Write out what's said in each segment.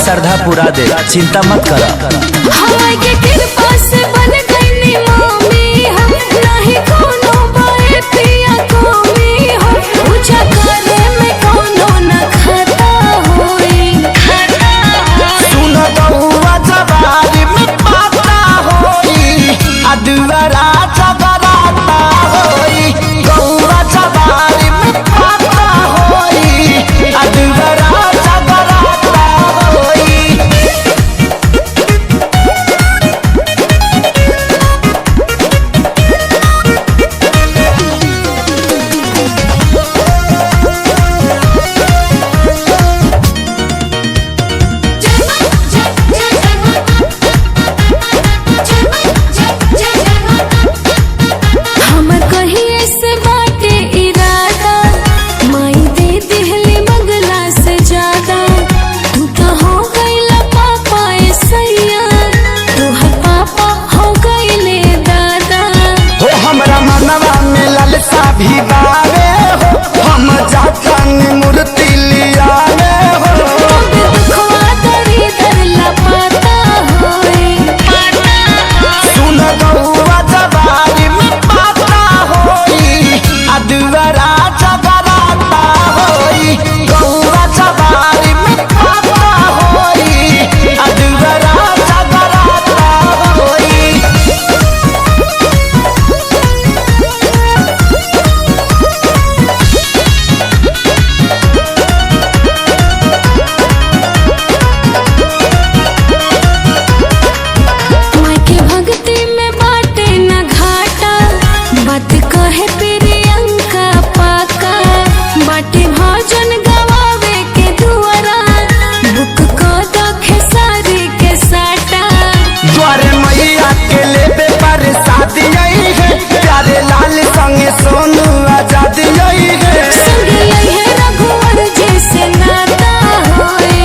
श्रद्धा पूरा दे, चिंता मत कर। हमारे के कृपा से बन गई मामी हम, नहीं कोनो बाए पिया कमी हम, पूजा करे में कोनो न खाता होई। सुन गौआ जवारी में पाता होई, अदुवरा जगराता होई। गौआ जवारी में पाता होई, अदुवरा जगराता होई। हमर कहिए से बाटे इरादा, माई दे दिहली बगला से ज्यादा। तू तो हो गईला पापा सैया, तोहर पापा हो गईले दादा। हो हमरा मनवा में ललसा भी बावे हो, हम जातन मूर्ति लियावे हो। दुखवा दरी धरला पाता होई। सुन गौआ जवारी में पाता होई, अदुवरा जगराता होई। गौआ जवारी में पाता होई, अदुवरा जगराता होई। माई के भक्ति में बाटे न घाटा, बात कहे प्रियंका पाका। बाटे भजन गवावे के दुआरा, बुक को दखे सारी के साटा। द्वारे मैया के लेबे पर शादी आई है, प्यारे लाल संगे सोनू आजाद आई है। संगे लइहे रघुवर जैसे नाता होई।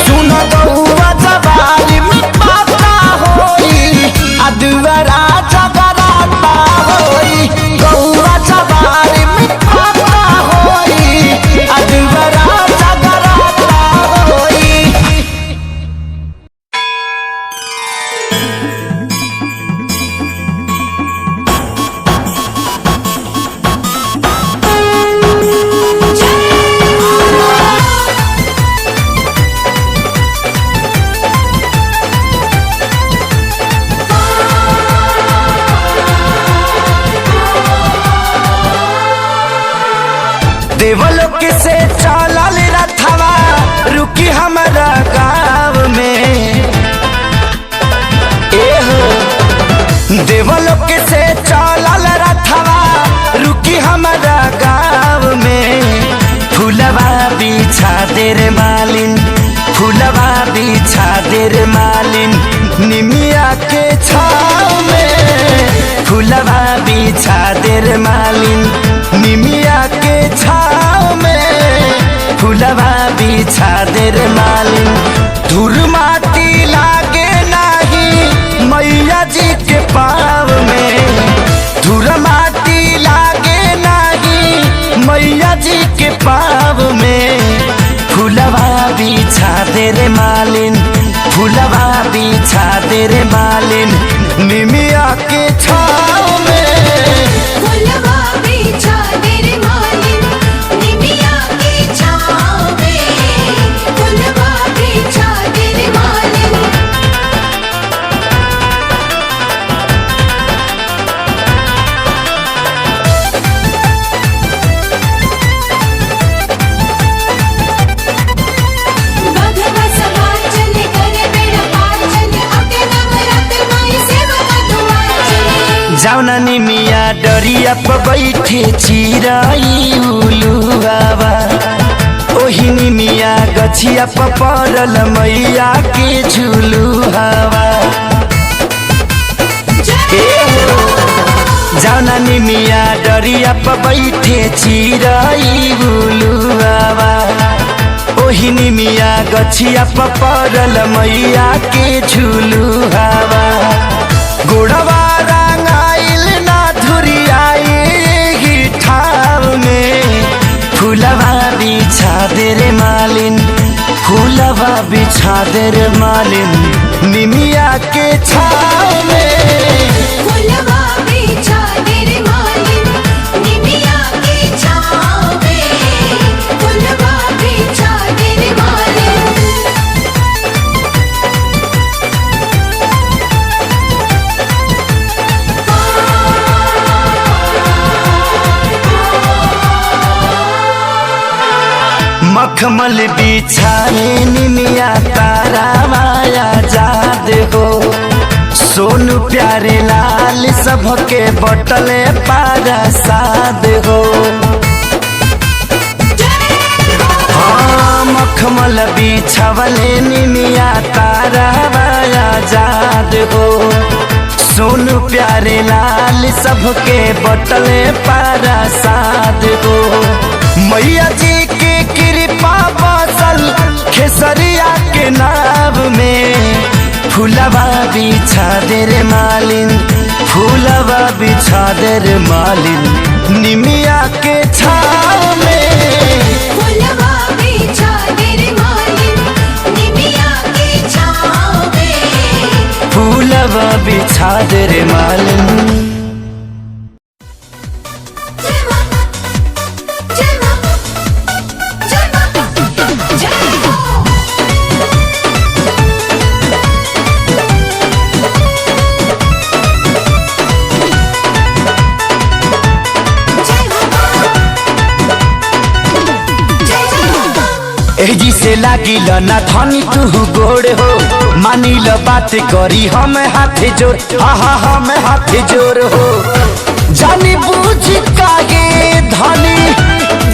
सुन गौआ जवारी में पाता होई, अदुवरा जगराता होई। गौआ जवारी में पाता होई, अदुवरा जगराता होई। देवलोक से चलल रथवा, रुकी हमारा गाँव में। एहो देवलोक से चलल रथवा, रुकी हमारा गाँव में। फूलवा बिछा दे रे मालिन, फूलवा बिछा दे रे मालिन, निमिया के छाव में। फूलवा बिछा दे रे मालिन, निमिया के छाव में। फूलवा बिछा दे रे मालिन, धूर माटी लागे नाही मैया जी के पाव में। धूर माटी लागे नाही मैया जी के पाव में। फूलवा बिछा दे रे मालिन, फूलवा बिछा दे रे मालिन, निमिया के छाव में। फूलवा बिछा दे रे मालिन, निमिया की छाँव में। फूलवा बिछा दे रे मालिन। भगवा सवार चले करे बेड़ा पार चले, अपने नवरात्र माई सेवा का दुआर चले। जाउना निमिया डरिया पर बैठे चिराई उलुआवा, ओही निमिया गछिया पर पड़ल मैया के झुलू हवा। जाउना निमिया डरिया पर बैठे चिराई उलुआवा, ओही निमिया गछिया पर पड़ल मैया के झुलू हवा। गोड़वा रंगाइल ना धुरियाई ठाव में, फूलवा बिछा दे रे मालिन, फूलवा बिछा दे रे मालिन निमिया के छाव में। फुलवा बिछा दे रे मालिन निमिया के छाँव में। फुलवा बिछा दे रे मालिन। मखमल बिछाए निमिया तारा माया जाद हो। सोनू प्यारे लाल सबके बटले पारा साद हो। हाँ मखमल बिछावले निमिया तारा माया जाद हो। सोनू प्यारे लाल सबके बटले पारा साद हो। मैया जी के कृपा बसल खेसरिया के नाव में। फूलवा बिछा दे रे मालिन फूलवा बिछा दे रे मालिन निमिया के छाव में। फुलवा बिछा दे रे मालिन निमिया के छाँव में। फूलवा बिछा दे रे मालिन। एजी से लागिल ना धनी तू गोड़ हो। मानिल बात करी हम हाथ जोड़ हा हम हाथ जोड़ हो। जानी बूझ कागे धनी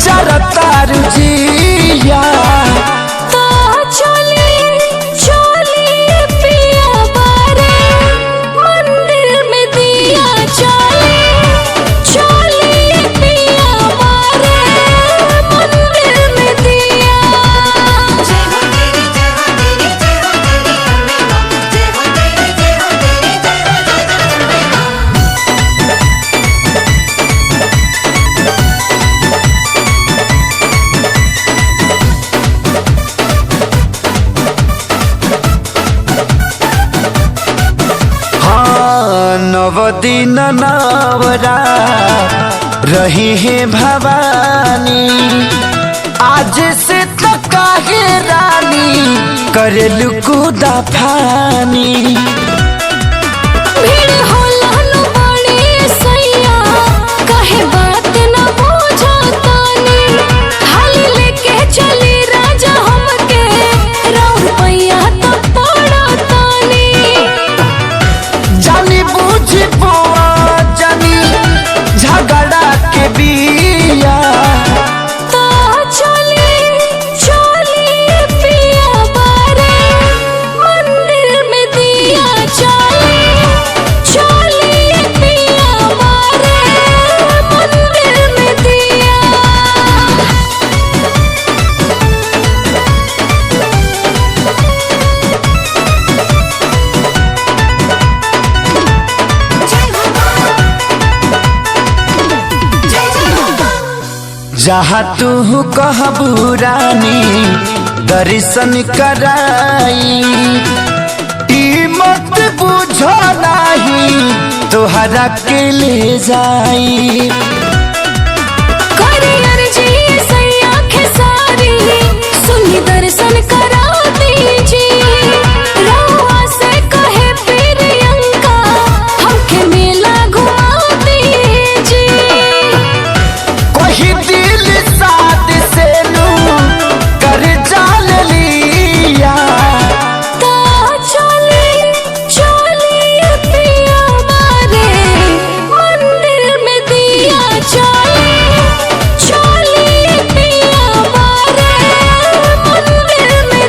जरा तारू जिया। तो चली चली पिया बारे मंदिर में दिया चली। चली पिया बारे मंदिर में दिया। जय हो तेरी जय हो तेरी जय हो तेरी अम्बे माँ। जय हो तेरी जय हो तेरी जय हो जय जय अम्बे माँ। हाँ नवदिन नवरा रही है भवानी। आज से तो काहे रानी करे लुकुदा फानी। भीड़ होला न बड़ी सैया काहे बात न बुझतानी। हाली लेके चली राजा हमके राउर पैया तो पड़तानी। जानी बूझ बुआ जानी झगड़ा के बिया। तो चली चली पिया बारे मंदिर में दिया चली। चली पिया बारे मंदिर में दिया। जहाँ तू कहबू रानी दर्शन कराई। ई मत बुझो नाही तोहरा के ले जाई। करी अर्जी सैया खेसारी सुनी दर्शन करा दीजिए। रउआ से कहे प्रियंका हमके मेला घुमा दीजिए। कोई दिल साथ से नू कर जाल लिया। तो चली चली पिया बारे मंदिर में दिया चली। चली पिया बारे मंदिर में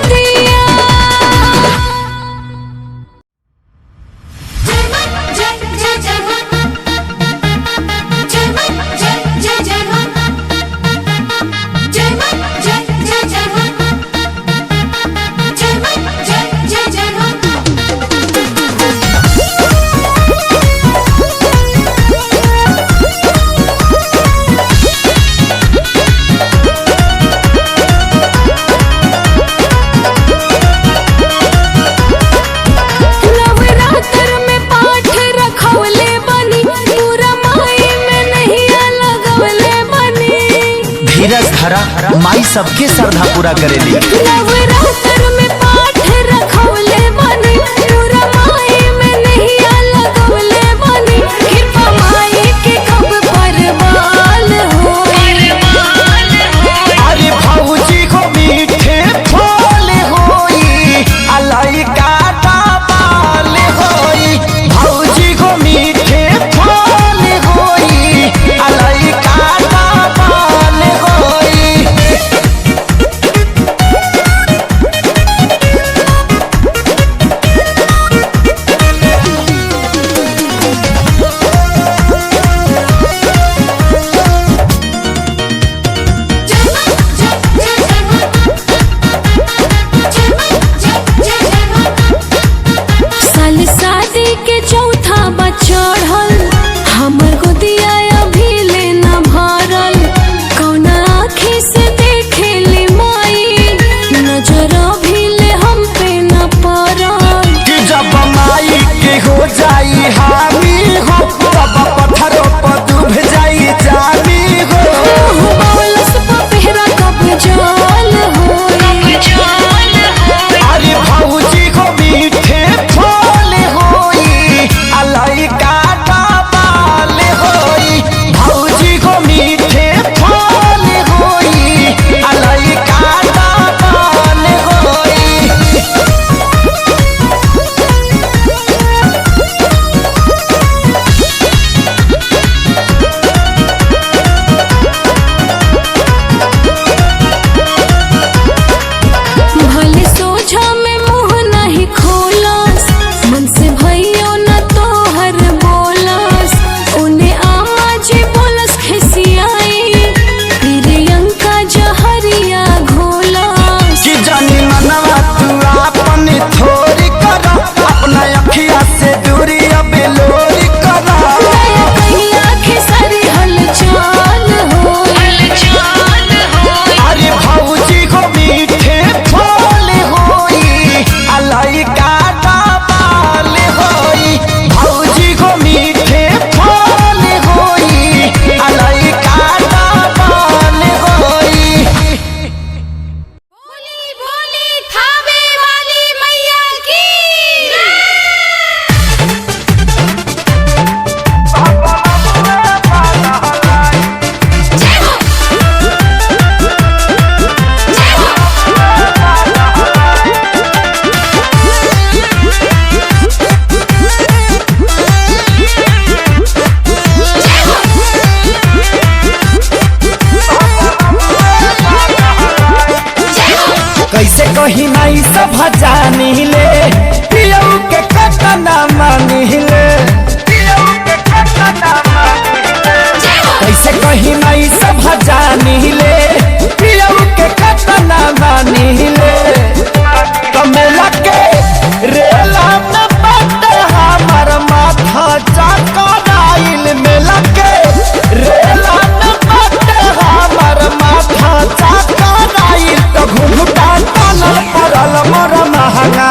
धरा माई सबके श्रद्धा पूरा करेली। नवरात्र में पाठ रखौले बनी, पूरा माई में नैया लगौले बनी, कृपा माई के कब परवाल होई। अरे भौजी को मीठे फल होई, अलाई का बाल होई। भौजी को मीठे फल होई, अलाई का बाल होई। साल शादी के चौथा बचढ़ल, हमर गोदिया अभी ले न भरल, कौन आँखी से देखेली माई, नजर अभी ले हम पे न पड़ल। कि जब माई के हो जाई हामी हो, तब पत्थरों पर डूब जाई जानी हो। बौलस पपेरा कब जल होई। अरे भौजी को मीठे फल होई, अलाई का बाल होई। भौजी को मीठे फल होई, अलाई का बाल होई। भले सोझा में मुँह नहीं खोलस, मन से भइयो न तोहर बोलस, उन्हें आमा जी बोलस खिसियाई, प्रियंका जहरिया घोलस। कि जानी मनवा तू आपन थोड़ी कर, अपना अखिया से दूरी अब लोरी कर। नया कहिया खेसारी हलचल होई। अरे भौजी को मीठे फल होई, अलाई का बाल होई। भौजी को मीठे फल होई, अलाई का बाल होई। बोली बोली थावे वाली मैया की। कैसे कही नहीं सब जानी ले, पियऊ के कतना मानी ले। कैसे कही नहीं सब जानी ले, पियऊ के कतना मानी ले। कमेला के रेला में बट हमर माथा चकराइल, मेला के रेला में बट हमर माथा चकराइल। तो घुघुटा तनल पड़ल मोर महंगा,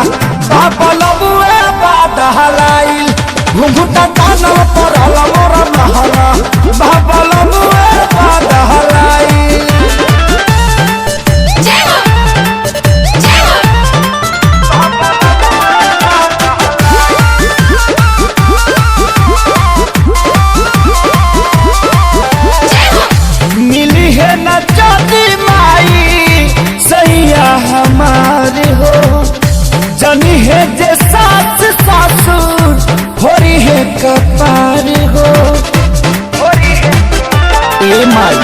बाबलबुए बाद हलाइल। घुघुटा तनल पड़ल मोर महंगा, बाबलबुए बाद हलाइल। मिली है न जाती माई सैया हमारे हो, जनी है जे सास सासुर होरी है कपार हो। ए माई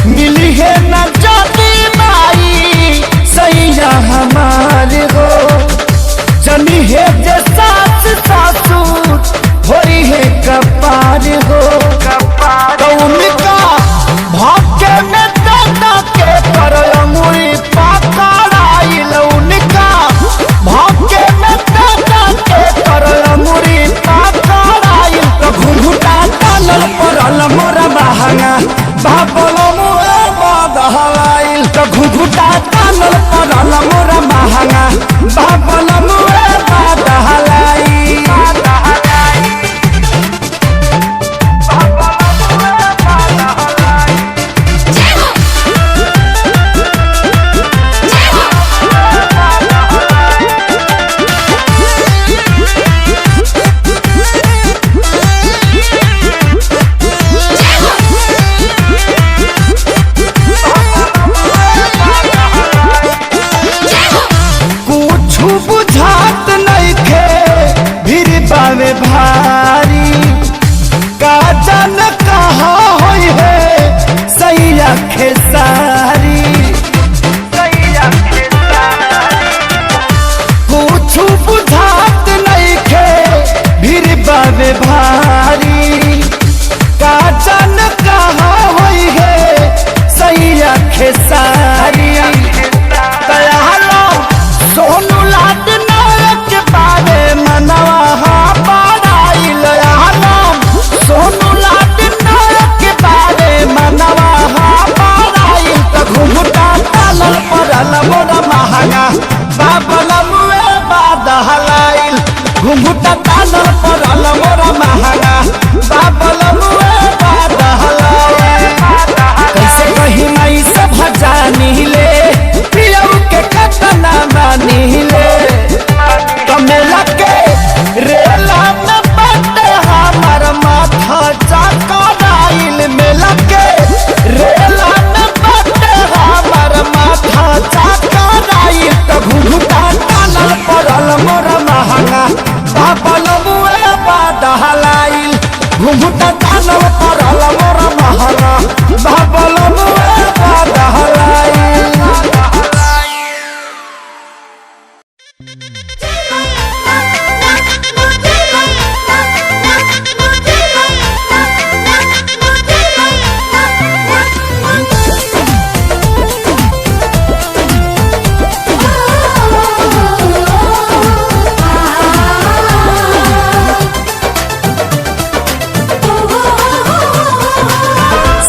मिली है न जाती माई सैया हमारे हो, जनी है जे सास सासुर होरी है कपार हो। तो उनका भाग्य में दादा के पर अंगुरी पकड़ाइल, उनका भाग्य में दादा के पर अंगुरी पकड़ाइल। तो घुघुटा तनल पड़ल मोरा महंगा, बाबलो मुए बाद हलाइल। तो घुघुटा तनल पड़ल मोरा महंगा, बाबलो मुए बाद हलाइल। जन कहाँ होई है सही आखे सारी दयालो सोनू लाड नायक बारे मनवा बड़ाई लयालो सोनू लाड नायक बारे मनवा बड़ाई तो घुमटा तालल पड़ल मोरा महंगा बाबल मुए बादहलाइल घुमटा तालल पड़ल मोरा महंगा बाबल मुए बादहलाइल कैसे कहीं नहीं सब जानी ले पियऊ के कतना मानी ले कमेला के रेला में बटे हमार माथा चकराइल मेला के रेला में बटे हमार माथा चकराइल तो घुघुटा तालल पड़ल मोरा महंगा बाबल मुए बादहलाइल घुघुटा तालल पड़ल मोरा महंगा बाबल मुए बादहलाइल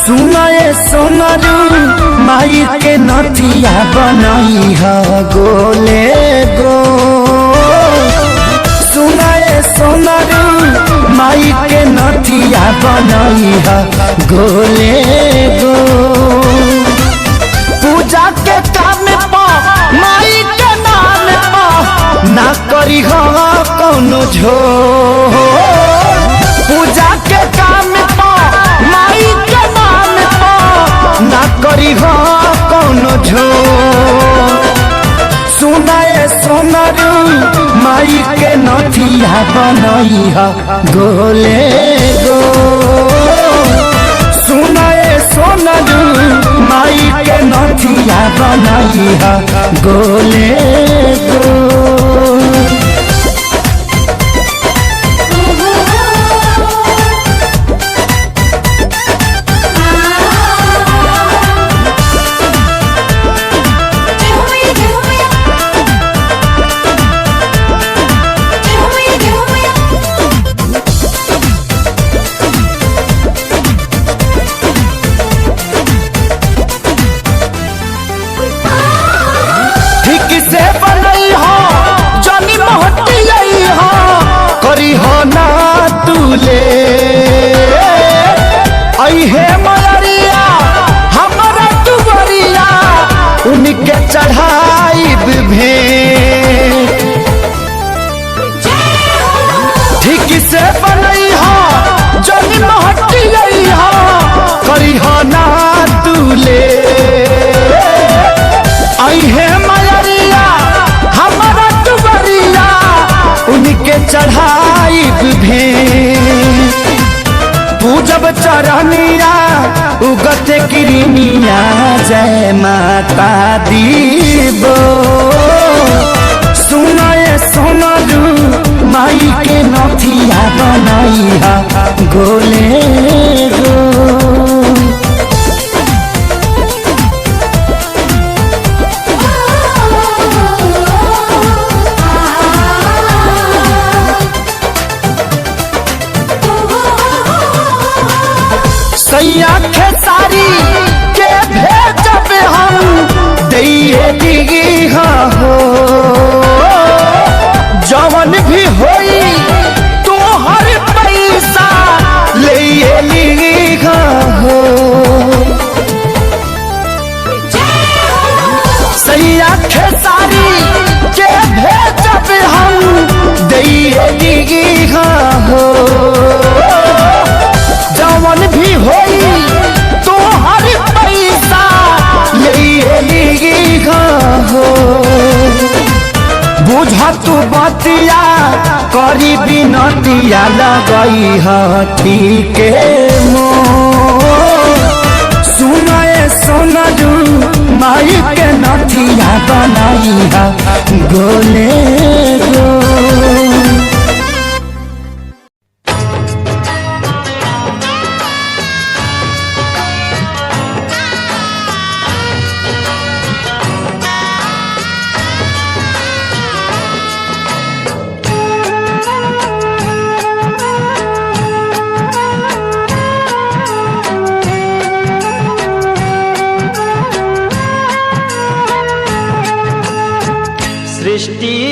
सुनाए सोनरू माई के नथिया बनाई है गोले गो सुनाए सोनरू माई के नथिया बनाई है गोले गो पूजा के काम पा माई के नाम पा ना करी हो कौनो झो पूजा के काम पा माई के नाम पा ना करी हो कौनो झो सुनाए सोनरू माई के नथिया बनाई है गोले गो सुनाए सोनरू माई के नथिया बनाई है गोले गो हे मलरिया हमारा दुबरिया उनके चढ़ाई भे ठीक से बनई हो जनी महटी हो करी हो ना दूले आई हे मलरिया हमारा दुबरिया उनके चढ़ाई भे पूजब चरनिया उगते किरनिया जय माता दीबो सुनाए सोनरू माई के नथिया बनाई है गोले गो सैया खेसारी के भेजब हम दिए दिगी हो जवन भी होई तो हर पैसा ले ली हो सैया खेसारी के भेजब हम दिए दिगी हो जवन भी होई तो हर पैसा ले ली हो बुझा तू बतिया करी बिनतिया लगई हठी के मो सुनाए सोनरू माई के नथिया बनाई है गोले गो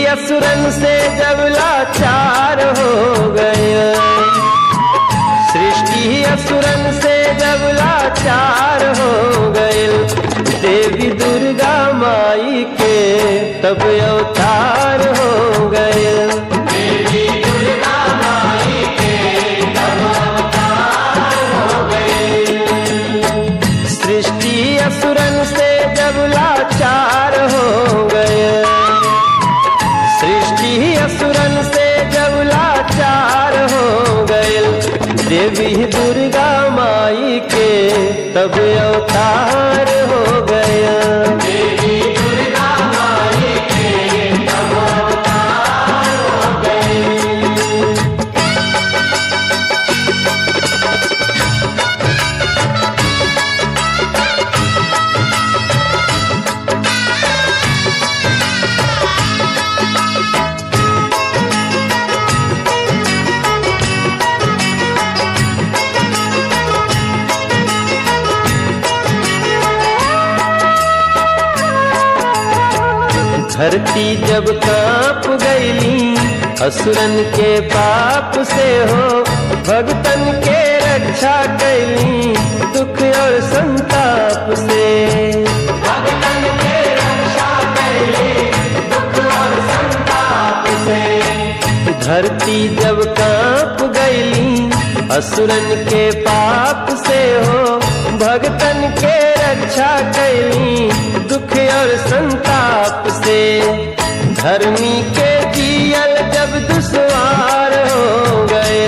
असुरन से जब लाचार हो गया, सृष्टि असुरन से जब लाचार हो गए, देवी दुर्गा माई के तब अवतार हो गए। देवी दुर्गा माई के तब अवतार हो गए। सृष्टि असुरन से जब लाचार हो गए, सृष्टि असुरन से जब लाचार हो गए, देवी दुर्गा माई के तब अवतार हो गया। देवी दुर्गा माई के तब अवतार हो गए। धरती जब कांप गईली असुरन के पाप से हो, भगतन के रक्षा कैली दुख और संताप से। भगतन के रक्षा कैली दुख और संताप से। धरती जब कांप गईली असुरन के पाप से हो, भगतन के रक्षा कैली दुख और संताप से। धर्मी के जियल जब दुश्वार हो गए,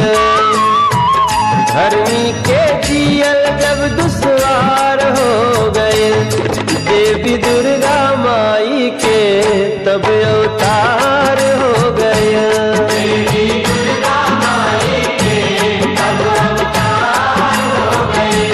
धर्मी के जियल जब दुश्वार हो गए, देवी दुर्गा माई के तब अवतार हो गया। देवी दुर्गा माई के तब अवतार हो गए।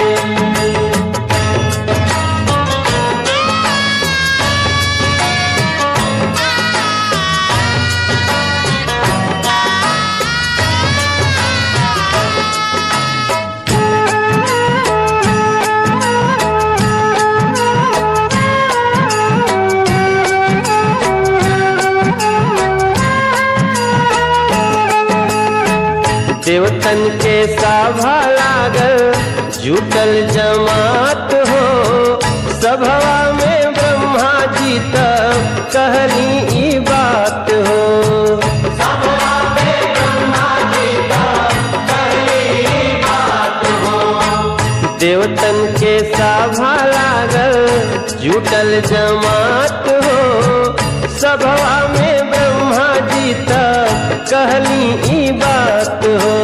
देवतन के सभा लागल जुटल जमात हो, सभवा में ब्रह्मा जी तब कहली ई बात हो। सभवा में ब्रह्मा जी तब कहली ई बात हो। देवतन के सभा लागल जुटल जमात हो, सभवा में ब्रह्मा जी तब कहली ई बात हो।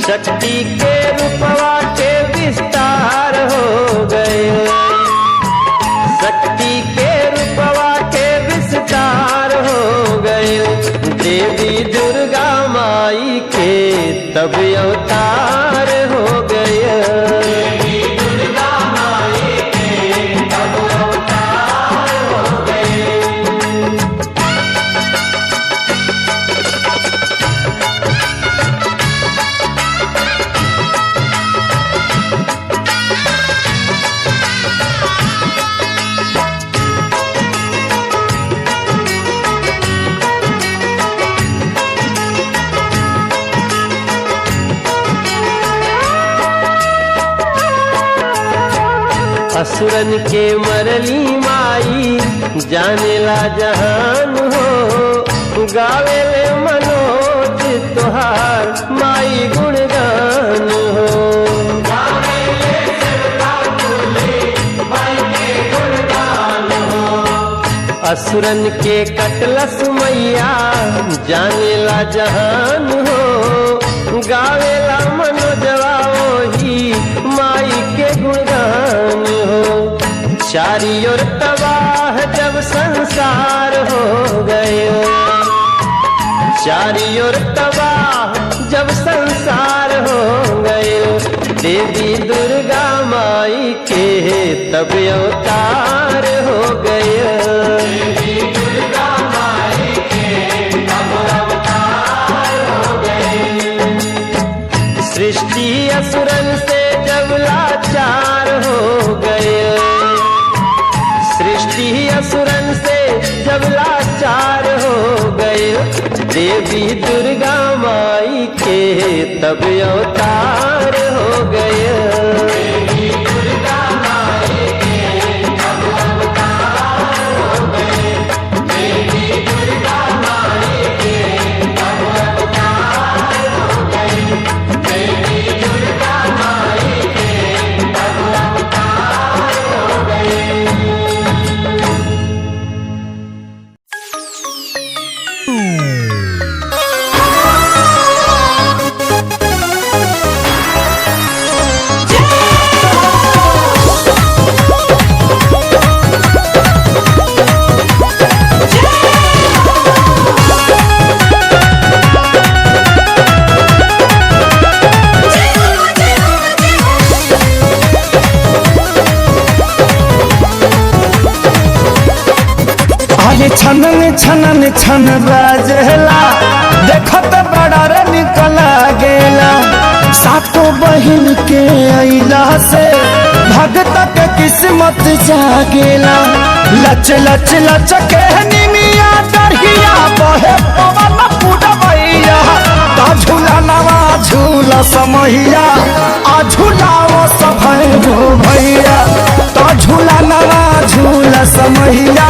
शक्ति के रूपवा के विस्तार हो गए, शक्ति के रूपवा के विस्तार हो गए, देवी दुर्गा माई के तब अवतार हो गए। देवी दुर्गा माई के तब अवतार हो गए। असुरन के मरली माई जानेला जहान हो, गावेले मनोज तोहार माई गुणगान हो। गावेले सेवका तुले माई के गुणगान हो। असुरन के कटलस मैया जानेला जहान हो, गावेला मनोजवा ओही माई के गुणगान हो। चारी ओर तबाह जब संसार हो गए, चारी ओर तबाह जब संसार हो गए, देवी दुर्गा माई के तब अवतार हो गए। देवी दुर्गा माई के तब अवतार हो गए। सृष्टि असुरन से जब लाचार हो गए, सृष्टि असुरन से जब लाचार हो देवी दुर्गा माई के तब अवतार हो गए। देवी दुर्गा माई के तब अवतार हो गए। देवी दुर्गा माई के तब अवतार हो गए। देवी दुर्गा माई के तब अवतार हो गए। अरे छनन छनन छन बाजेला देखत बड़ा रे निकला गेला। सातो बहिन के अइला से भगत के किस्मत जागेला। लच लच लच के निमिया डरहिया बहे पवन पुडवैया। ता झूला नवा झूला समहिया आ झूलाओ सभैरो भैया। ता झूला नवा झूला समहिया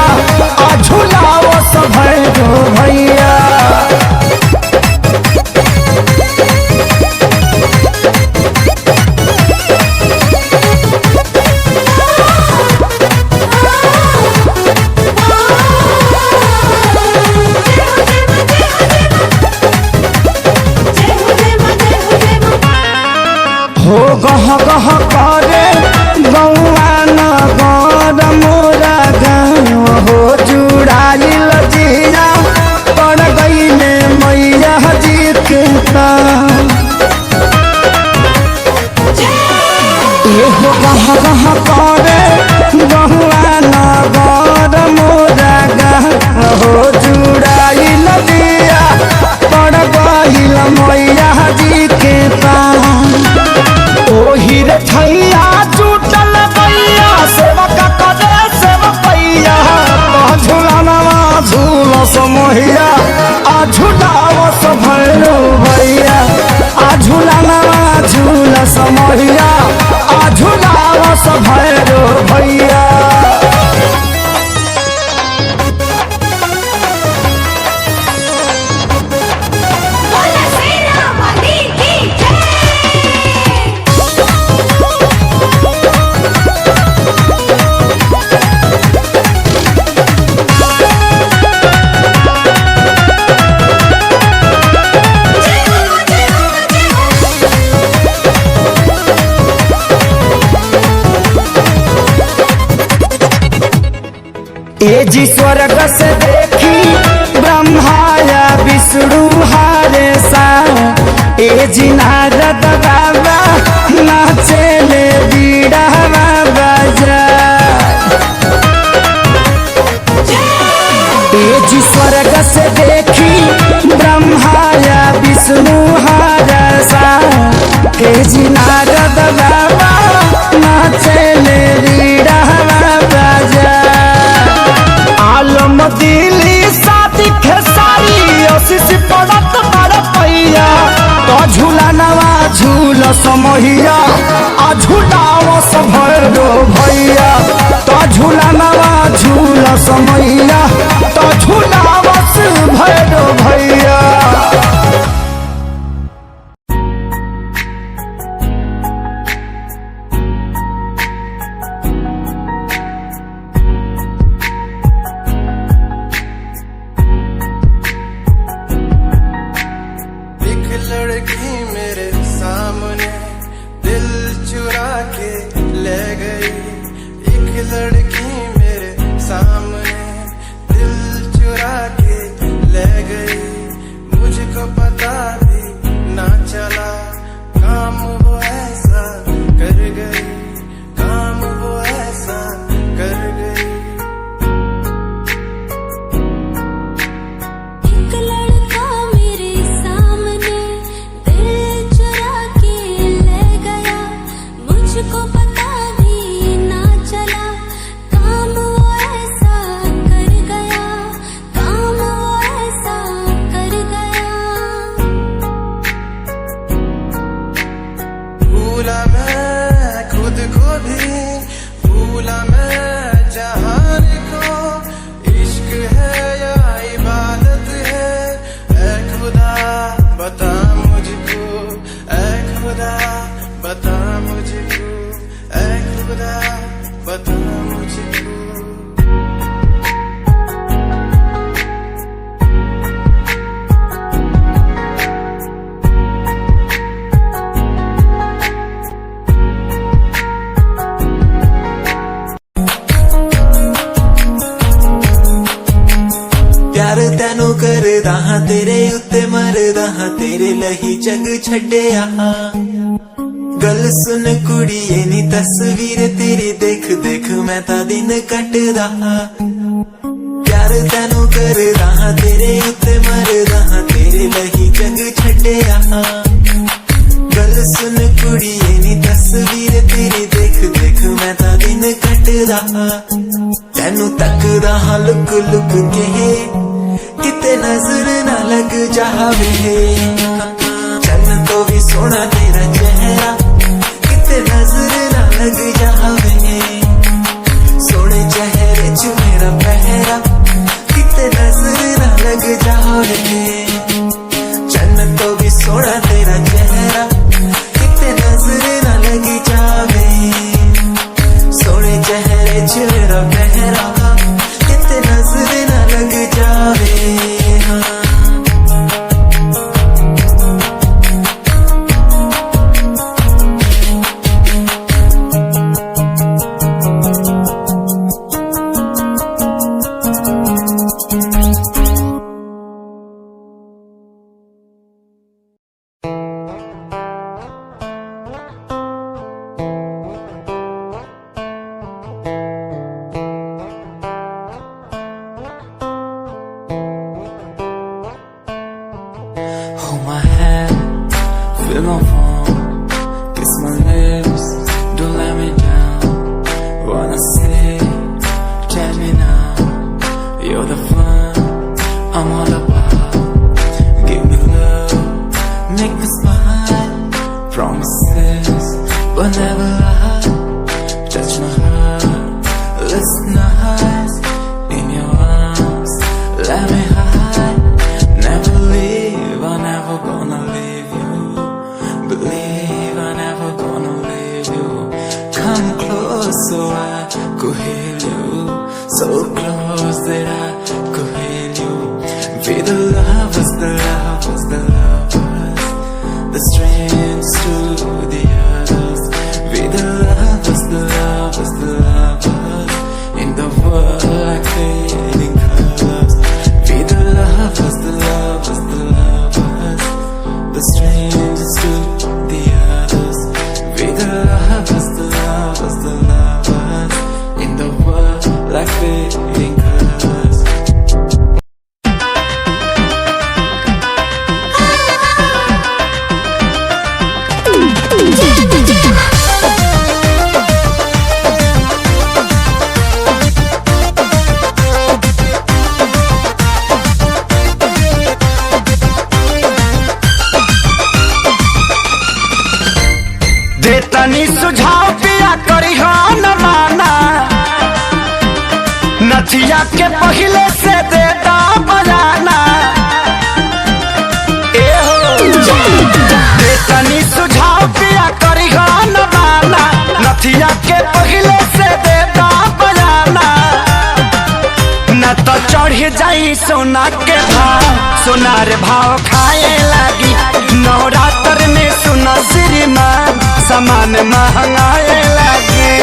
आ झूलाओ सभैरो भैया। हो गह गह करे गौआ नगर मोरा गाँव हो जुड़ाइल जिया पड़ गईले मैया जी के पाँव। ये हो गह गह करे गौआ नगर मोरा गाँव हो जुड़ाइल जिया पड़ गईल मैया जी के पाँव। ओही रे छैया जुटल भैया सेवका करे सेवकैया। झूला नवा झूला समहिया आ झूलाओ सभैरो भैया। आ झूला नवा झूला समहिया आ झूलाओ सभैरो भैया। ए जी स्वर्ग से देखी ब्रह्माया विष्णु हारे सा। ए जी नारद बाबा नाचेले बीड़ा बजा। ए जी स्वर्ग से देखी ब्रह्माया विष्णु हारे सा। ए जी नारद बाबा नाचेले बीड़ा बजा। आलम दिली शादी खेसारी आशीष पड़त बड़ पैया। तो झूला नवा झूला समहिया आ झूलाओ सभैरो भैया। तो झूला नवा झूला समहिया तो झूलाओ सभैरो भैया। लड़की मेरे सामने दिल चुरा के ले गई। एक लड़की मेरे सामने दिल चुरा के ले गई। मुझको पता भी ना चला काम वो ऐसा कर गई। काम वो ऐसा कर गई। एक लड़का मेरे सामने दिल चुरा के ले गया। मुझको पता भी ना चला काम वो ऐसा कर गया। काम वो ऐसा कर गया। मुझको, ऐ खुदा बता मुझको। प्यार तैनू करदा हां तेरे उत्ते मरदा हां तेरे लही जग छड्डिया। गल सुन कुड़िए नी तस्वीर तेरी देख देख मैं ता दिन कटदा हां। प्यार तैनू करदा हां तेरे उत्ते मरदा हां तेरे लही जग छड्डिया। गल सुन कुड़िए नी तस्वीर तेरी देख देख मैं ता दिन कटदा हां। तैनू तकदा हां लुक लुक के किते नजर ना लग जावे। चन्न तो भी सोना तेरा चेहरा किते नजर ना लग जावे। सोने चेहरे च मेरा पहरा किते नजर ना लग जावे। चन्न तो भी सोना तेरा चेहरा किते नजर ना लग जावे। सोने चेहरे च मेरा पहरा किते नजर ना लग जावे। Hold my hand, feel my palm, kiss my lips, don't let me down. Wanna say, tell me now, you're the fun I'm all about. Give me love, make me smile, promises but never lie. Touch my heart, listen eyes in your arms, let me hide. Never leave, I'm never gonna leave you. Believe I'm never gonna leave you. Come close so I could heal you. So close that I could heal you. Be the lovers, the lovers, the lovers, the strangers to the others. Be the lovers, the lovers, the lovers, in the world like fading colors. Be the lovers, the lovers, the lovers, the strangers to the others. Be the lovers, the lovers, the lovers, in the world like fading colors. तनी सुझाव पिया करी न माना। नथिया के पहले से देता बजाना। ए हो दे तनी सुझाव पिया करी न माना। नथिया के पहले से देता बजाना। न तो चढ़ जाई सोना के भाव, सोनार भाव खाए लगी। नवरात्र में सुना श्रीमान सामान महंगाए लगे।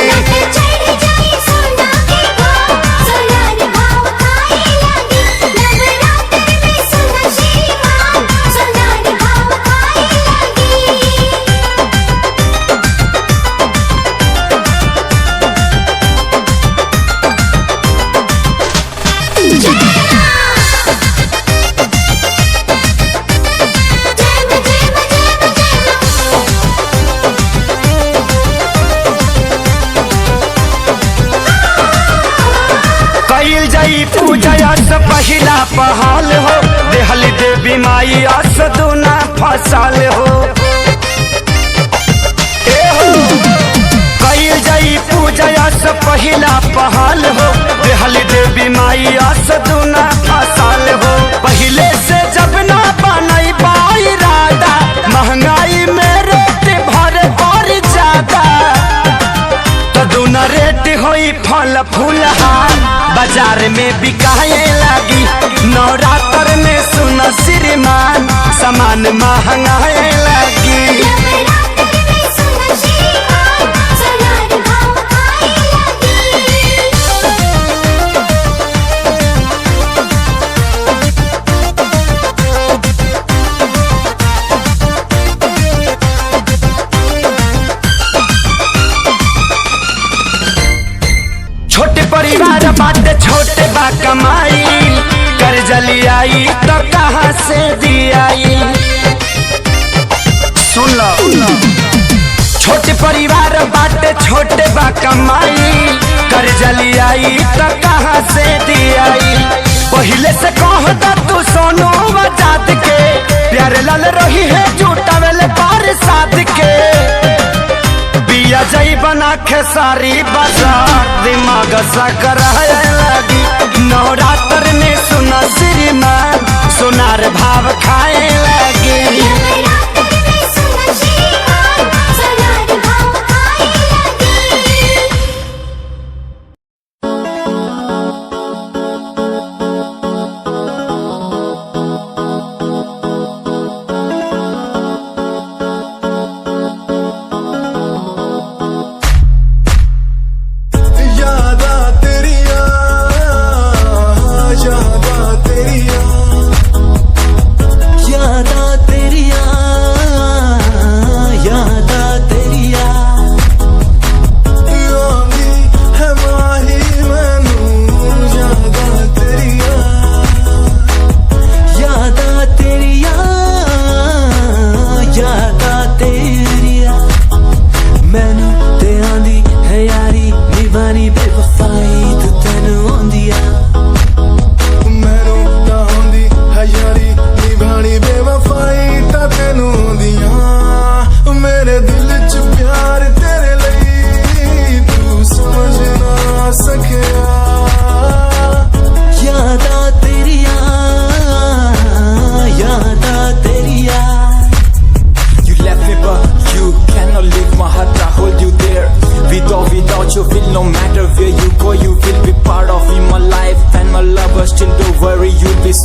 पूजा से पहिला पहाल हो, देहली देवी माई अस दूना फसल हो। कईल जाई पूजा से पहिला पहाल हो, देहली देवी माई अस दूना फसल हो। पहले से जब ना बनई पाई राधा, महंगाई में रेट भर और ज्यादा। फल फूलहार बाजार में बिकाए लगी। नवरात्र में सुना श्रीमान सामान महंगाए लगी। छोटे परिवार बाटे छोटे बा कमाई कर्ज लियाई तो कहाँ से दियाई। सुन लो छोटे परिवार बाटे छोटे बा कमाई कर्ज लियाई तो कहाँ से दियाई। पहले से कहता तू सोनू आजाद के प्यारे लाल रही है झूठा वेले पार साथ के। बिया जई बना खेसारी बाजार दिमाग सा कराए लगी। नवरात्र में सुना श्रीमान सोनार भाव खाए लगी।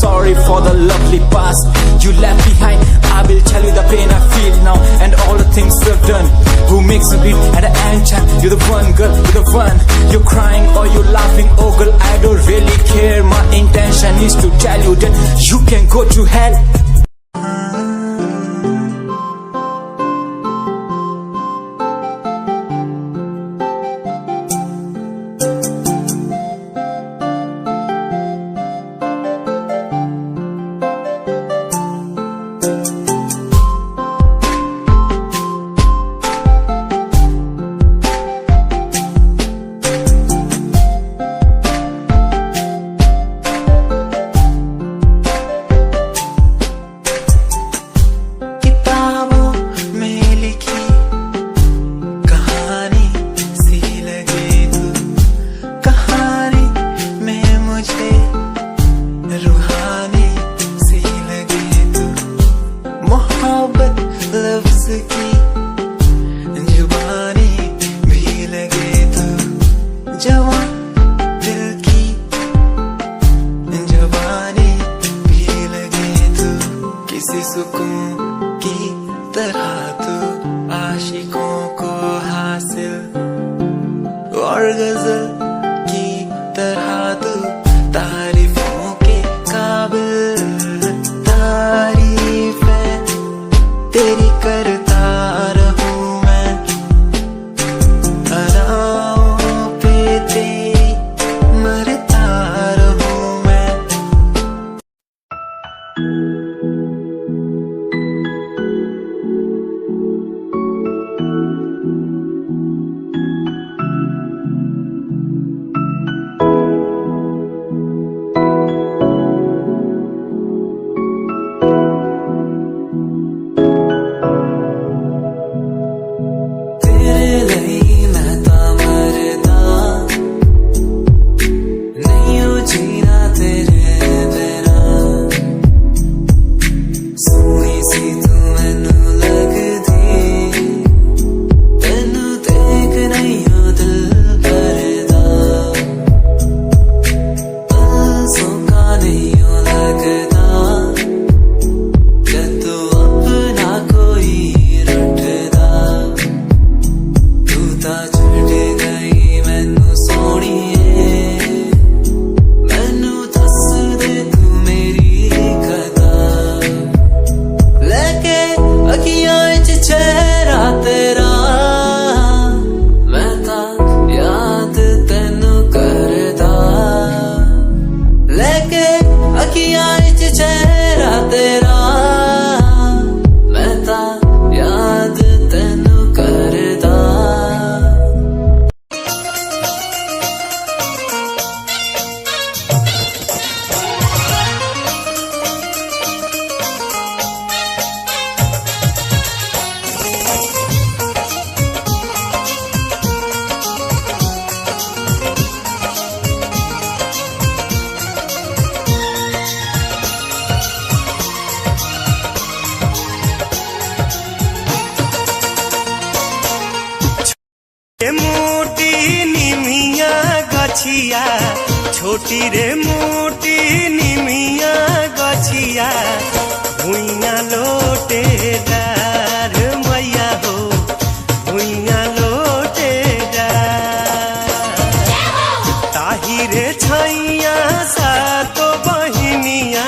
Sorry for the lovely past you left behind. I will tell you the pain I feel now and all the things you've done. Who makes me beat at the end time? You're the one, girl, you're the one. You're crying or you're laughing, oh girl, I don't really care. My intention is to tell you that you can go to hell. और गजल की तरह तू तारीफों के काबिल। तारीफें तेरी करता रहूं मैं, अदाओं पे तेरी मरता रहूं मैं। मोटी निमिया गछिया, छोटी रे मोटी निमिया गछिया, भुइया लोटे डार मैया हो, भुइया लोटे डार। ताही रे छैया सातो बहिनिया,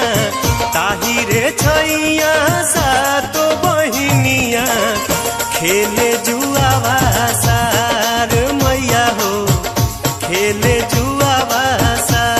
ताही रे छैया सातो बहिनिया, खेले जुआवा सार मैया हो, खेले जुआवा सार।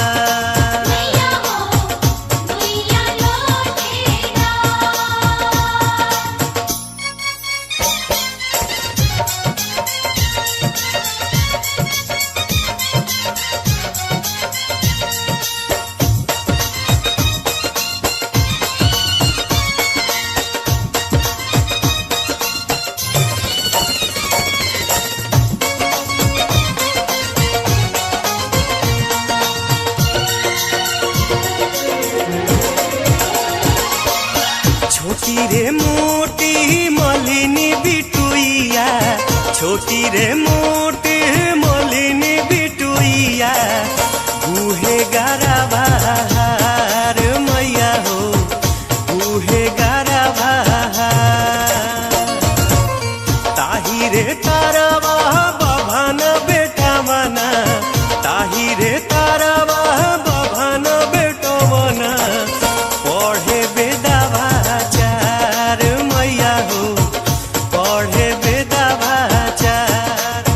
छोटी रे मोटी मलिनी बिटुइया, छोटी रे मोटी मलिनी बिटुइया, गुहे गारा बहार मैया हो, गुहे गारा बहार। ताही रे तारवा बभन बेटा मना, ताही रे तारवा बभन बेटो मना, पढ़े बेदावा चार मैया हो, पढ़े बेदावा चार।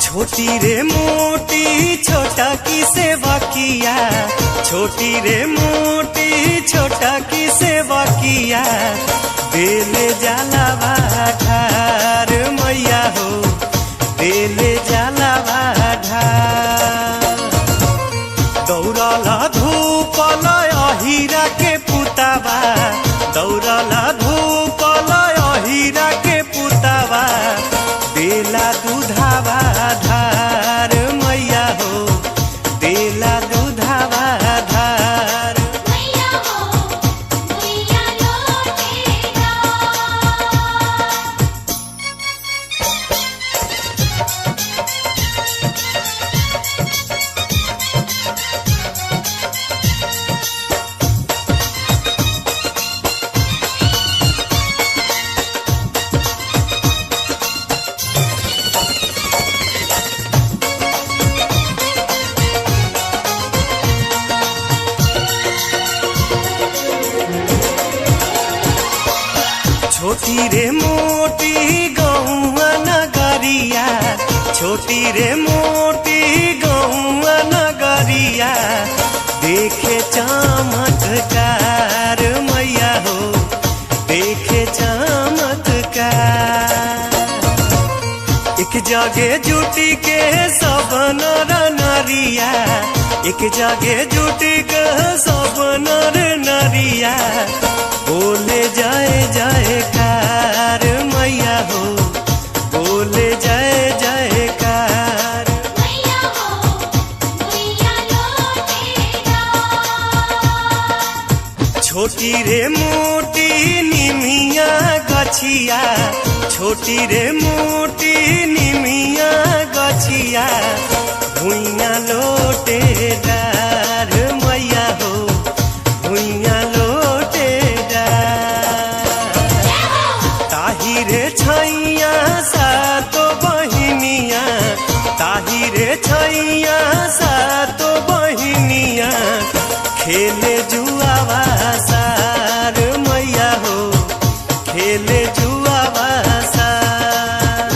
छोटी रे मोटी छोटा की सेवा किया, छोटी रे मोटी छोटा की सेवा किया, बेले जाला ढार मैया हो, बेले जाला ढार। दौड़ला धूपल अहिरा के पुतावा, दौड़ला धूपल अहिरा के पुतावा, बेला दूधावा धार मैया हो, बेला दूधावा धार। छोटी रे मोटी गौआ नगरिया, छोटी रे मोटी गौआ नगरिया, देखे चमत्कार मैया हो, देखे चमत्कार। एक जगह जुटी के सब नर नरिया, एक जगह जुटी के सब नर नरिया, बोले जय जयकार मैया हो, बोले जय जयकार। छोटी रे मोटी निमिया गछिया, छोटी रे मोटी निमिया गछिया, भुइया लोटे डार मैया हो, भुइया लोटे डार। ताही रे छैया सातो बहिनिया, ताही रे छैया सातो बहिनिया, खेले जुआवा सार मैया हो, खेले जुआवा सार।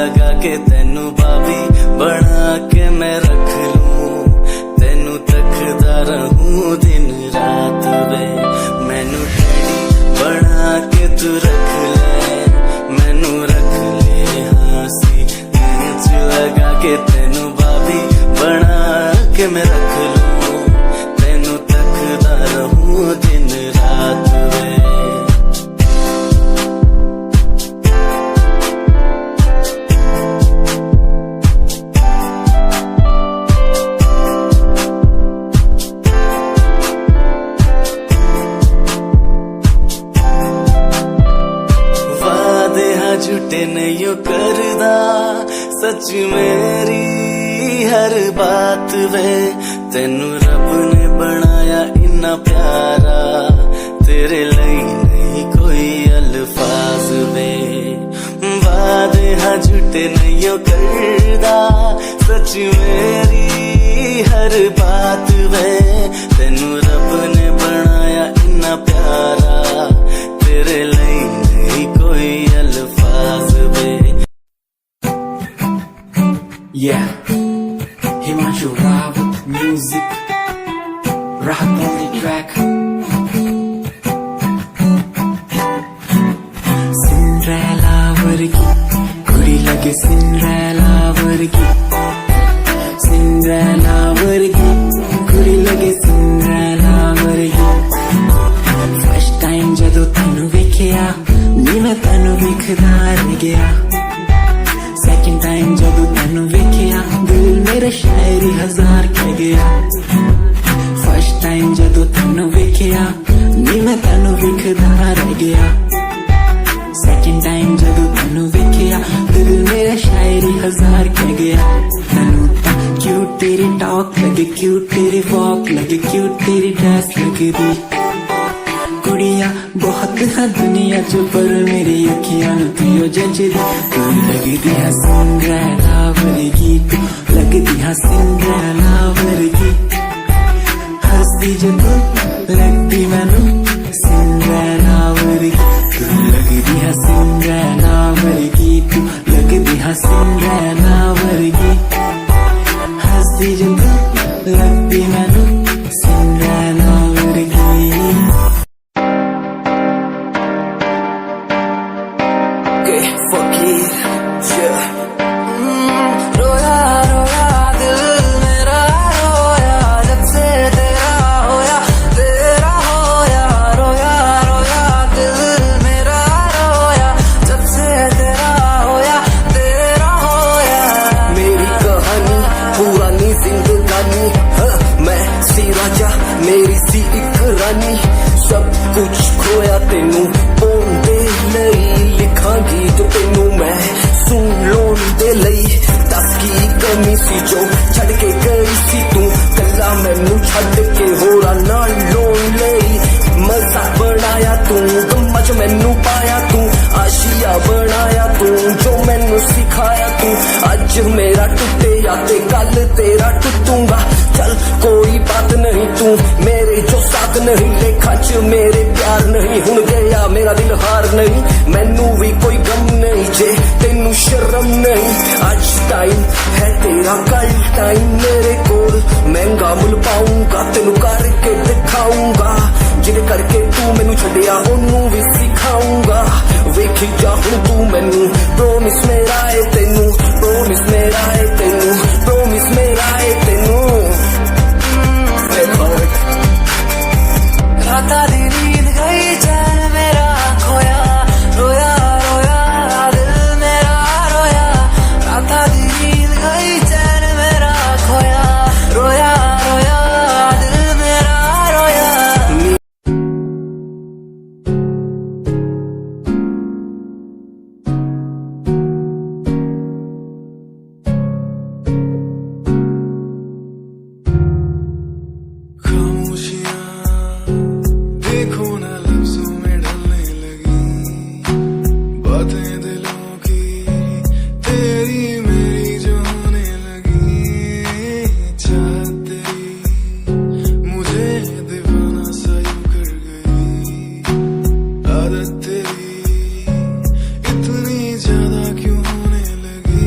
लगा के तेनू भाभी बना के मैं रख लूं, तेनू तकदा रहूं दिन रात वे, मैनू डैडी बना के तू रख ले, मैनू रख ले हंसी दिल च लगा के तेनू भाभी बना के मैं रख लूं, तेनू तकदा रहूं दिन रात वे। झूठे नहीं करदा सच मेरी हर बात वे, तेनू रब ने बनाया इन्ना प्यारा, तेरे लिए नहीं कोई अल्फाज वे, वादे हाँ झूठे नहीं करदा सच मेरी हर बात वे, तेनू रब ने बनाया इन्ना प्यारा, तेरे लिए नहीं कोई अल्फाज वे। Yeah, Himanshu Rao with music, rock on the track. Cinderella vargi, kudi lage Cinderella vargi, Cinderella vargi, kudi lage Cinderella vargi. First time jadoo tenu vekhya, ni main tenu vekhda reh gaya. Second time जदू तेनू वेखिया दिल मेरा शायरी हजार कह गया, first time जदू तेनू वेखिया नी मैं तेनू वेखदा रह गया, सेकंड टाइम जदू तेनू वेखिया दिल मेरा शायरी हजार कह गया, तेनू ता क्यूट तेरी टॉक लगे, क्यूट तेरी वॉक लगे, क्यूट तेरी ड्रेस लगे दी, कुड़िया बहुत है दुनिया च पर मेरी अखियां तुझो जचदी, तू लगदी है सिंड्रेला वर्गी, तू लगदी है सिंड्रेला वर्गी, हंसदी जो तू लगदी मैनू सिंड्रेला वर्गी, तू लगदी है सिंड्रेला वर्गी, तू लगदी है सिंड्रेला वर्गी, हंसदी जो तू लगदी मैनू सिंड्रेला वर्गी। Fuck it, yeah. रोया रोया दिल मेरा रोया, जब से तेरा होया रोया रोया दिल मेरा रोया, जब से तेरा होया। मेरी कहानी पुरानी जिंदगानी, मैं सी राजा मेरी सी एक रानी, सब कुछ खोया तेनू पाउण दे लई, लिखांगी जो तेनू मैं सुन लोन दे लई, दस की कमी सी जो छड़ के गई सी तू, कल्ला मैनू छड़ के होरा नाल लोन लई, मजा बनाया तू गम्मा च मैनू पाया तू, आशिया बनाया तू जो मैनू सिखाया तू, अज मेरा टुटे या ते कल तेरा टुटूंगा, चल कोई बात नहीं तू मेरे जो साथ नहीं, लेखा च मेरे प्यार नहीं, हुण गया मेरा दिल हार नहीं, मैनू भी कोई गम नहीं जे तेनू शर्म नहीं, आज टाइम है तेरा कल टाइम मेरे कोल, महंगा मुल पाऊंगा तेनू करके दिखाऊंगा, जिने करके तू मैनू छड़िया ओनू भी सिखाऊंगा, वेखी जा हुण तू मैनू प्रोमिस मेरा है तेनू, प्रोमिस मेरा है तेनू, प्रोमिस मेरा है तेनू। राता दी नींद गई चैन मेरा खोया, रोया रोया दिल मेरा रोया, राता दी नींद गई चैन मेरा खोया, रोया रोया दिल मेरा रोया। आदत तेरी इतनी ज्यादा क्यों होने लगी,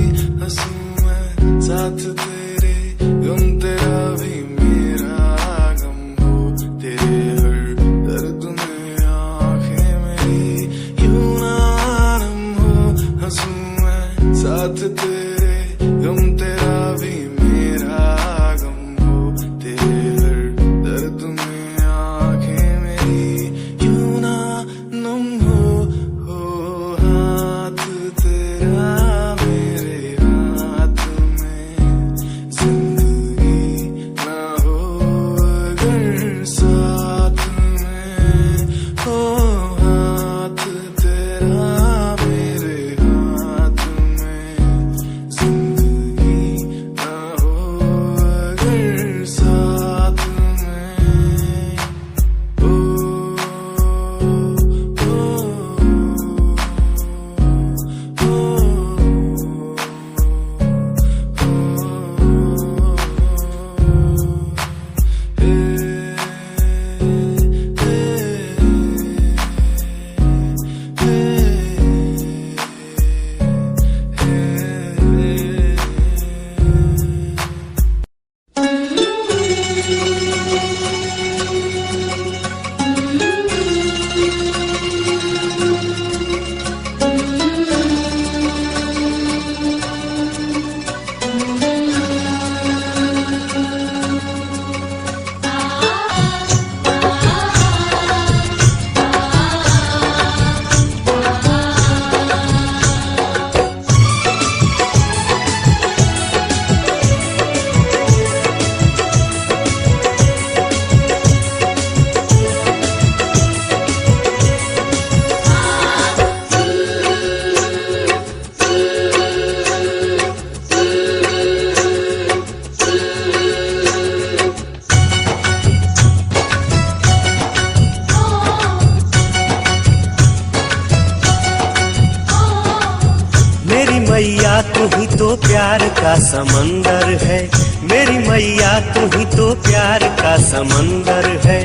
मैया तू ही तो प्यार का समंदर है, मेरी मैया तू ही तो प्यार का समंदर है,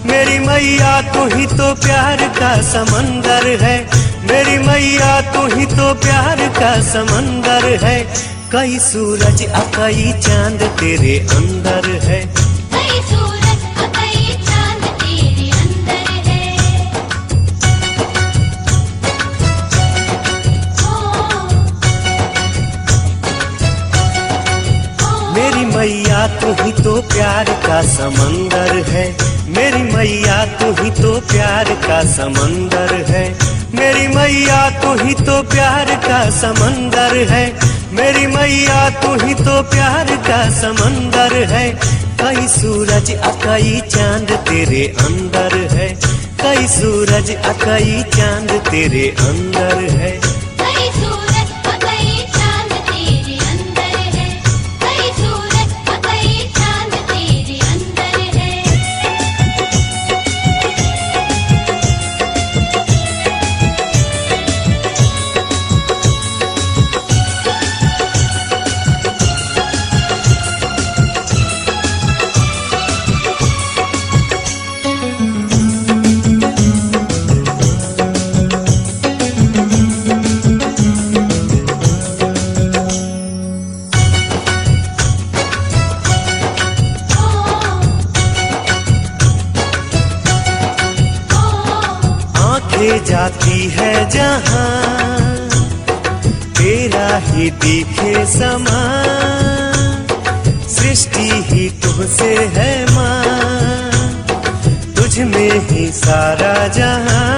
मेरी मैया तू ही तो प्यार का समंदर है, मेरी मैया तू ही तो प्यार का समंदर है। कई सूरज कई चांद तेरे अंदर है, कई सूरज कई चांद तेरे अंदर है। मेरी मैया तू ही तो प्यार का समंदर है, मेरी मैया तू ही तो प्यार का समंदर है, मेरी मैया तू ही तो प्यार का समंदर है, मेरी मैया तू ही तो प्यार का समंदर है। कई सूरज कई चांद तेरे अंदर है, कई सूरज कई चांद तेरे अंदर है। कई सूरज कई चांद तेरे अंदर है, कई सूरज कई चांद तेरे अंदर है। आंखें जाती है जहां तेरा ही दिखे समा, सृष्टि ही तुझसे है माँ, तुझ में ही सारा जहां।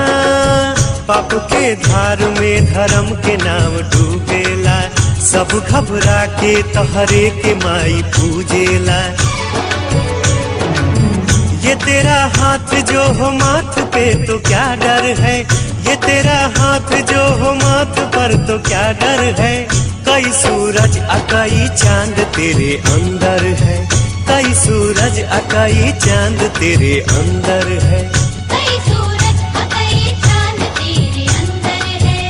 पाप के धार में धर्म के नाम डूबेला, सब घबरा के तोहरे के माई पूजेला। ये तेरा हाथ जो हो माथ पे तो क्या डर है, ये तेरा हाथ जो हो माथ पर तो क्या डर है। कई सूरज कई चांद तेरे अंदर है, कई सूरज कई चांद तेरे अंदर है। कई सूरज कई चांद तेरे अंदर है।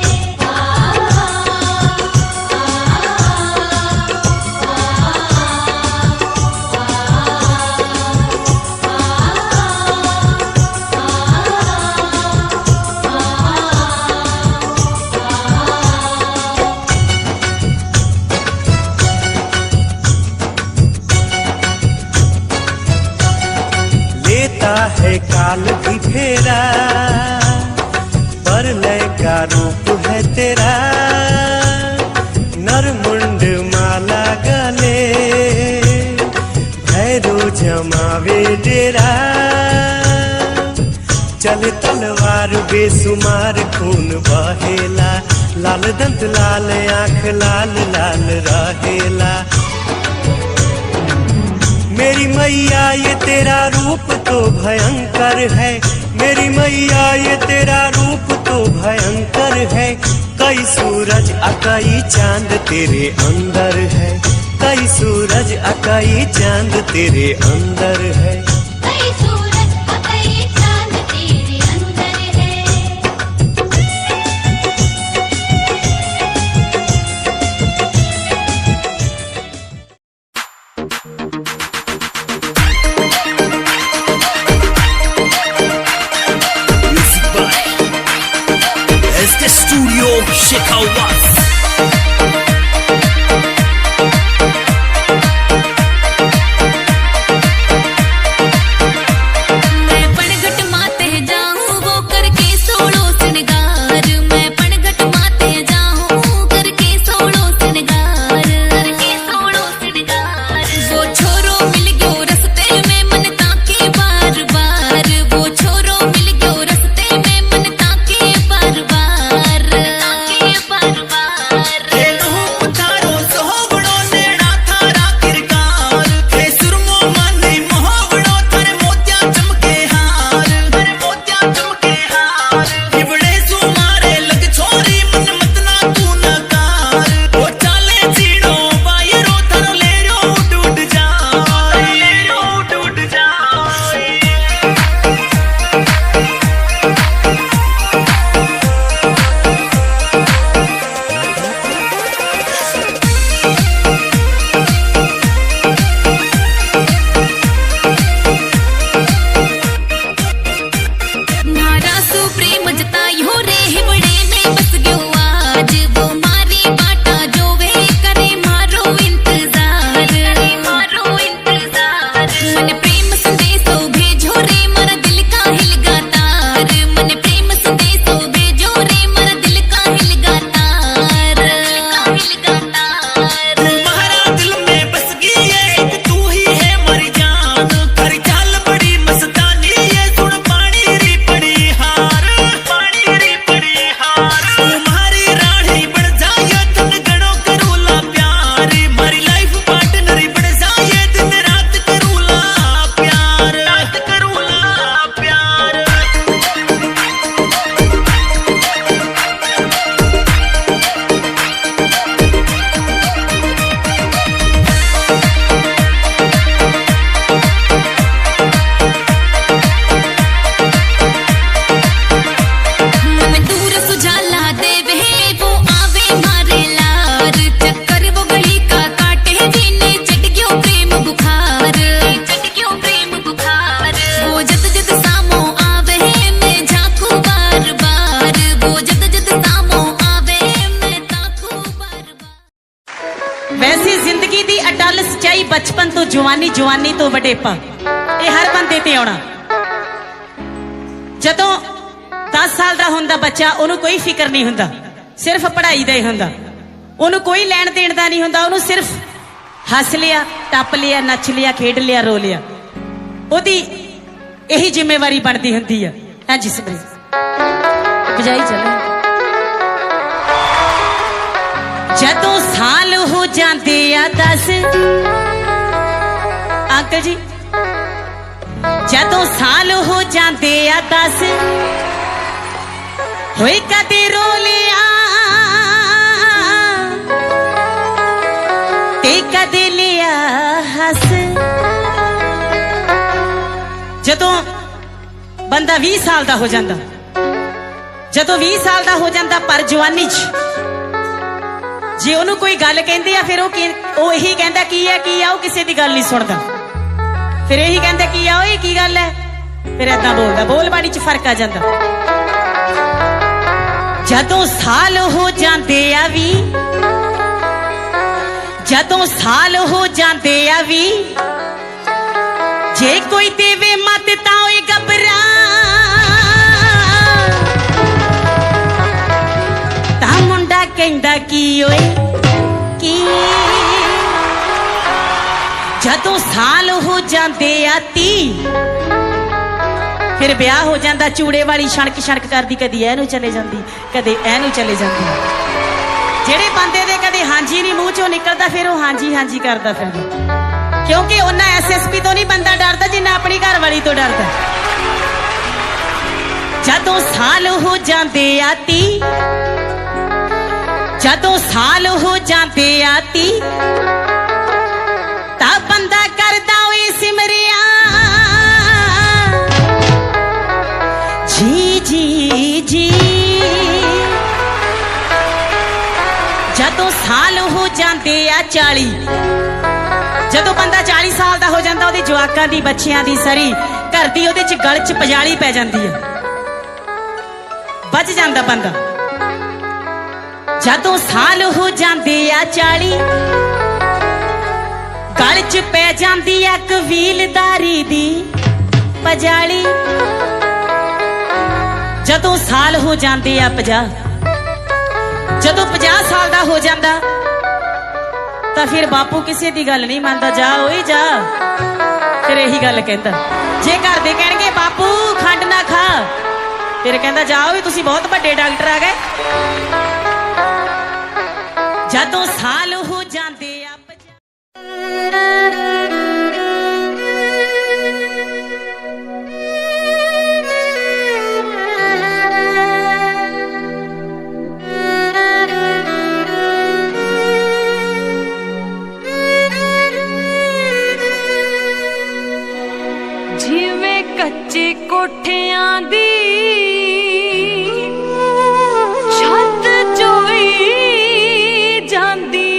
लेता है काल भी फेरा, पर लय का रूप है तेरा। नरमुंड माला गले, भैरो जमावे डेरा। चले तलवार बेसुमार खून बहेला, लाल दंत लाल आँख लाल लाल रहेला। मेरी मैया ये तेरा रूप तो भयंकर है, मेरी मैया ये तेरा रूप तो भयंकर है। कई सूरज कई चांद तेरे अंदर है, कई सूरज कई चांद तेरे अंदर है। कई सूरज कई चांद तेरे अंदर है। जवानी जवानी तो वडेपा ये हर बंदे ते आउणा। जदों 10 साल का हुंदा बच्चा उन्होंने कोई फिक्र नहीं हुंदा, सिर्फ पढ़ाई का ही हुंदा, उन्होंने कोई लैण देण का नहीं हुंदा, उन्होंने सिर्फ हस लिया, टप लिया, नच लिया, खेड लिया, रो लिया, ओदी यही जिम्मेवारी बनती हुंदी है। हाँ जी सबरी बजाई चले। जदों साल हो जाते आ 10 अंकल जी, जदों साल हो जाते आ 10 होए कदे रो लिया ते कदे लिया हस। जदों बंदा 20 साल का हो जाता, जदों 20 साल का हो जाता पर जवानी च जे ओनू कोई गल कहंदे आ फिर वो यही कहंदा की है वो किसी की गल नहीं सुनता, फिर यही कहंदा की आ ओए की गल है, फिर ऐदा बोलदा, बोल बाड़ी च फर्क आ जाता। जदों साल हो जाते आ 20, जदों साल हो जाते आ 20 जे कोई देवे मत तां ओए घबरा, तां मुंडा कहंदा की ओए की। जदों साल हो जाते आ 30 फिर ब्याह हो जाता, चूड़े वाली छणक छणक करदी, कदी एनू चले जाती, कदे एनू चले जाती। जेड़े बंदे दे कदे हांजी नहीं मुंह चों निकलता फिर वो हांजी हांजी करता फिर, क्योंकि उन्ना SSP तो नहीं बंदा डरता जिन्ना अपनी घर वाली तो डरता। जदों साल हो जाते आ 30, जदों साल हो जाते आ 30 ता बंदा करदा ओए सिमरिया जी जी जी। जदों साल हो जाते आ 40, जदों बंदा 40 साल का हो जाता ओहदे जवाकां दी बच्चियां दी सरी घर दी ओहदे च गल च पजाली पै जाती है, बच जाता बंदा। जदों साल हो जाते आ 40 गल च पै जाती है कबीलदारी दी पजाली। जदों साल हो जाते आ 50, जदों 50 साल का हो जाता तो फिर बापू किसी की गल नहीं मानता, जा ओए जा, फिर यही गल कहता। जे घर दे कहणगे बापू खंड ना खा, फिर कहता जाओ तुसी बहुत बड़े डॉक्टर आ गए। जदों साल हो जाते आ 50 ਜਿਵੇਂ ਕੱਚੇ ਕੋਠਿਆਂ ਦੀ ਛੱਤ ਚੋਈ ਜਾਂਦੀ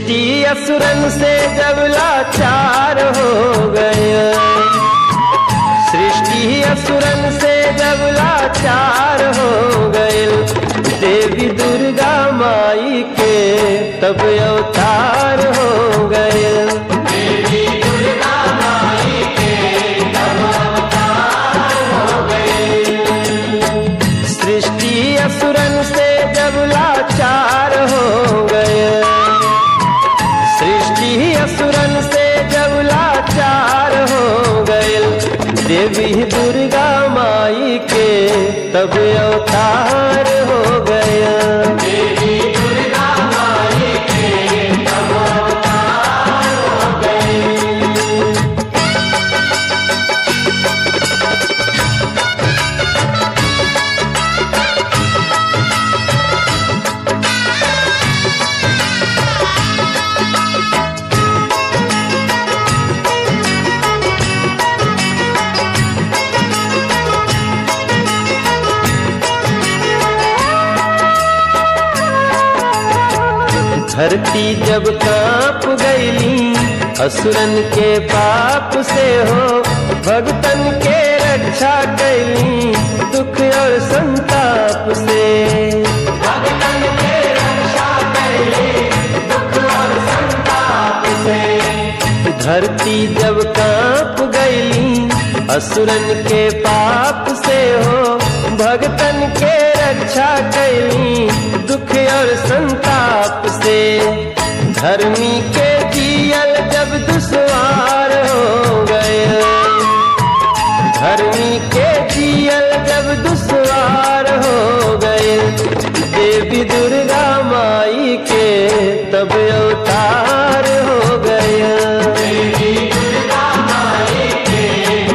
सृष्टि असुरन से जब लाचार हो गया, सृष्टि असुरन से जब लाचार हो गए, देवी दुर्गा माई के तब अवतार हो गए। देवी दुर्गा माई के तब अवतार हो गए। सृष्टि असुरन से जब लाचार हो गए, सृष्टि असुरन से जब लाचार हो गए, देवी दुर्गा माई के तब अवतार हो गया। देवी दुर्गा माई के तब अवतार हो गए। धरती जब कांप गईली असुरन के पाप से हो, भगतन के रक्षा कैली दुख और संताप से। भगतन के रक्षा कैली दुख और संताप से। धरती जब कांप गईली असुरन के पाप से हो, भगतन के रक्षा कैली दुख और संताप से। धर्मी के जियल जब दुश्वार हो गए, धर्मी के जियल जब दुश्वार हो गए, देवी दुर्गा माई के तब अवतार हो गए। देवी दुर्गा माई के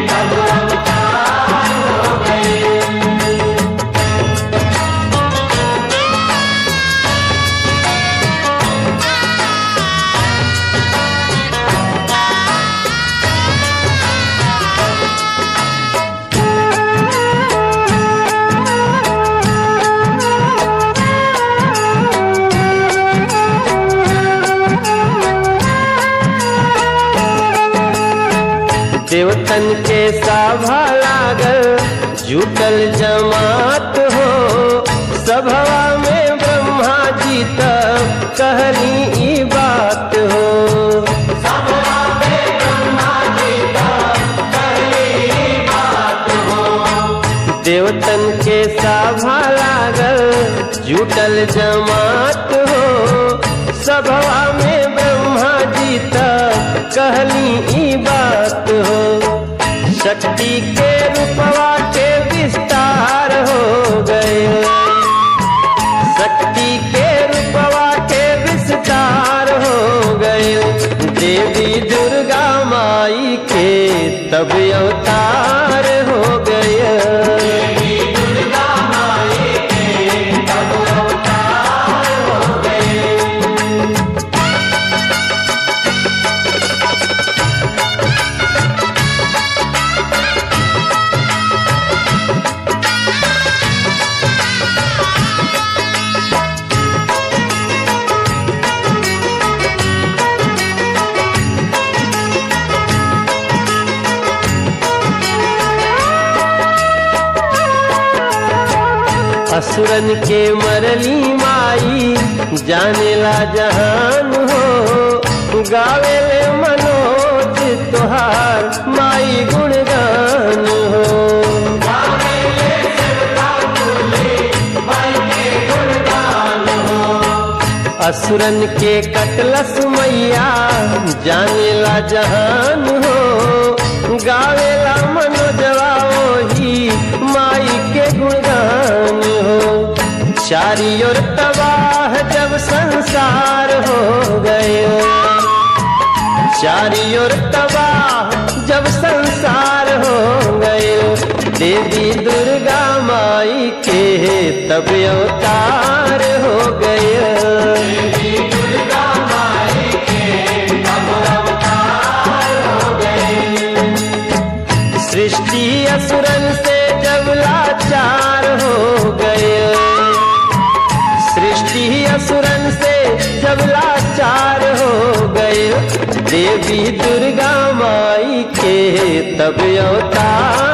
तब अवतार हो गए। देवतन के सभा लागल जुटल जमात हो, सभवा में ब्रह्मा जी तब कहली ई बात हो। सभवा में ब्रह्मा जी तब कहली ई बात हो। देवतन के सभा लागल जुटल जमात हो, सभवा में ब्रह्मा जी तब कहली ई बात हो। शक्ति के रूपवा के विस्तार हो गए, शक्ति के रूपवा के विस्तार हो गए, देवी दुर्गा माई के तब अवतार हो गए। देवी दुर्गा माई के तब अवतार हो गए। असुरन के मरली माई जानेला जहान हो, गावेले मनोज तुहार माई गुणगान हो। गावेले सेवका तुले माई के गुणगान हो। असुरन के कटलस मैया जानेला जहान हो, गावेला मनोजवा ओही माई के गुणगान हो। चारी ओर तबाह जब संसार हो गए, चारी ओर तबाह जब संसार हो गए, देवी दुर्गा माई के तब अवतार हो गए। देवी दुर्गा माई के तब अवतार हो गए। सृष्टि असुरन से जब लाचार हो गए, सृष्टि असुरन से जब लाचार हो देवी दुर्गा माई के तब अवतार